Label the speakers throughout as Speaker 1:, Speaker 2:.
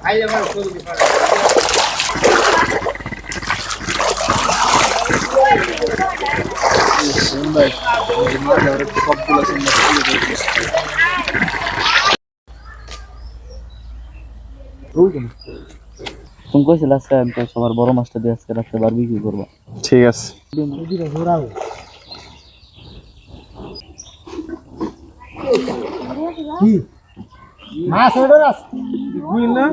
Speaker 1: তুমি কইছিল আজকে আমি তো সবার বড় মাছটা দিয়ে আজকে রাতে বারবিকিউ করব।
Speaker 2: ঠিক আছে।
Speaker 3: মাছ ওটা রাস বুঝল না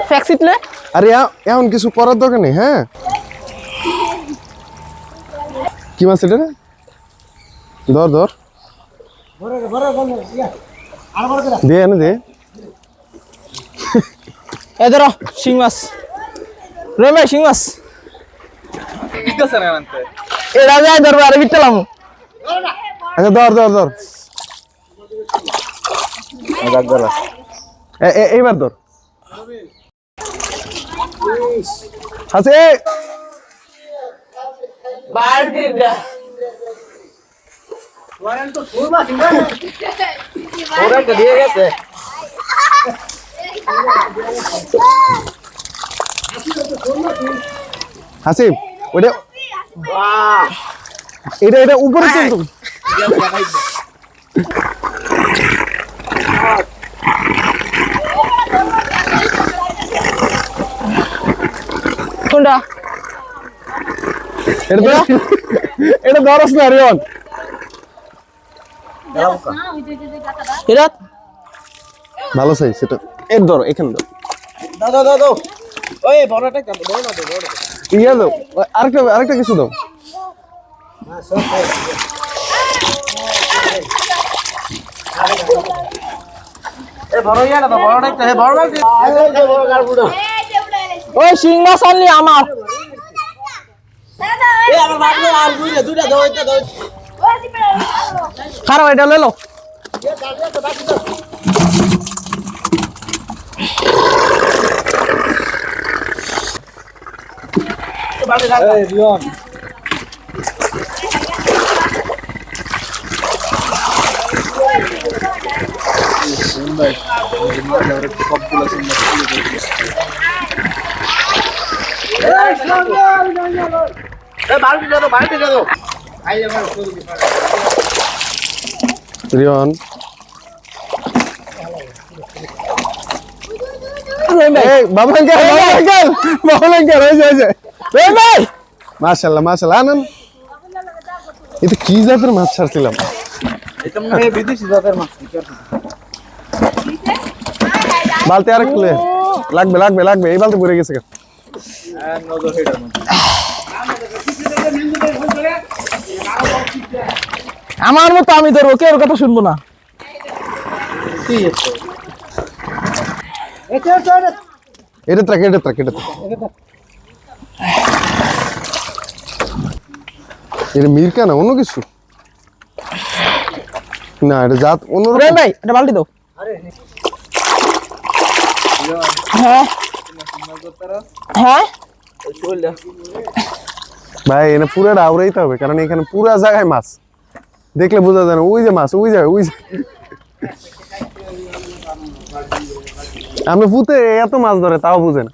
Speaker 4: ফ্যাক্সিটলে
Speaker 2: আরে এমন কিছু করার দরকার নেই। হ্যাঁ কি মাছ এটা রে? ধর ধর দে এনে দে।
Speaker 4: এ ধরো শিং মাছ রে ভাই শিং মাছ এটা যাই ধরবো আরে বিটলাম
Speaker 2: আচ্ছা ধর ধর ধর এইবার ধর আছে
Speaker 4: দিয়ে গেছে
Speaker 2: হাসিব ওটা এটা এটা উপরে চল
Speaker 4: কোনটা
Speaker 2: এটা এটা ধরস না রিয়ন।
Speaker 4: এটা
Speaker 2: ভালো সাইজ সেটা এর ধর এখানে ধর
Speaker 3: দাদা দাদা ওই বড়টা কত বড় না বড়
Speaker 2: ইয়া দাও আরেকটা কিছু দাও।
Speaker 3: এ বড় ইয়া না বড়টা একটা হে বড় না এই বড় গাড়বুড়া
Speaker 4: ওই শিং মাছ আনলি আমার
Speaker 3: এ আমার বাপরে আর দুইটা দাও এটা দাও
Speaker 4: খারাপ এটা লইলো
Speaker 3: এই রিয়ন
Speaker 2: রিয়ন মাশাআল্লাহ মাশাআল্লাহ আনন্দ। এটা কি জাতের মাছ ছাড়ছিলাম?
Speaker 3: এটা মনে হয় বিদেশি জাতের মাছ।
Speaker 2: বালতি আর একটু লাগবে লাগবে লাগবে এই বালতি ভরে গেছে।
Speaker 4: আমার মতো আমি ধরবো কেউ কথা শুনবো না।
Speaker 2: এটা ট্রাক এটা ট্রাক এটা এটা মির্কা না অন্য কিছু না এটা জাত অন্য
Speaker 4: ভাই এটা বালতি দাও। হ্যাঁ হ্যাঁ
Speaker 2: ভাই এনে পুরোটা আউড়াইতে হবে কারণ এখানে পুরা জায়গায় মাছ দেখলে বোঝা যায় না। ওই যে মাছ ওই যায় ওই আমি পুঁতে এত মাছ ধরে তাও বুঝে না।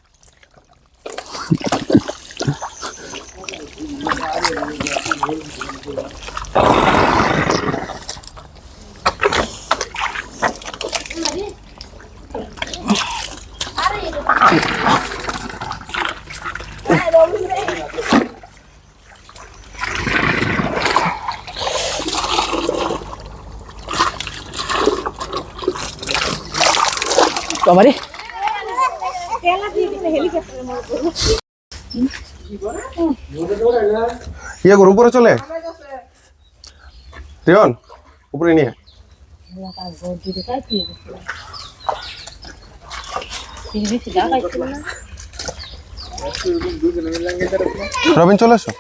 Speaker 4: আমারে
Speaker 2: ইয়ে কর উপরে চলে রিয়ন উপরে নিয়ে রবিন চলে আসো।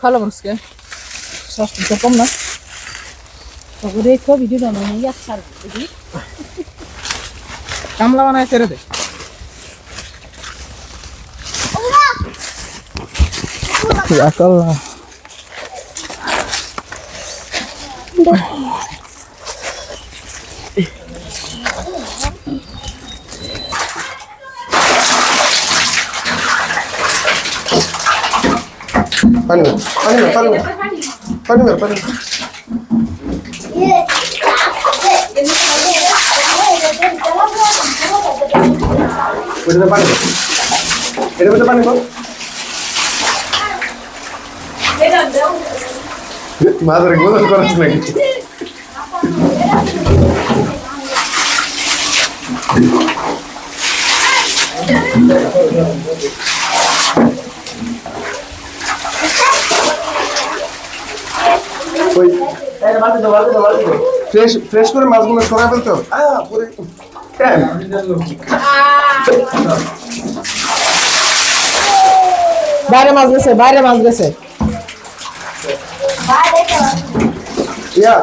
Speaker 4: ভালো মানুষকে স্বাস্থ্য কম না ছবি দিল না কামলা বানায় ছেড়ে দে আল্লাহ
Speaker 2: पानी में पानी में पानी এটা পানি কর মাদারে গোল করিস নাকি ওই ফ্রেশ করে মাছগুলো সরাই ফেলতে হবে পুরো
Speaker 4: বাইরে মাছ গেছে
Speaker 2: ইয়া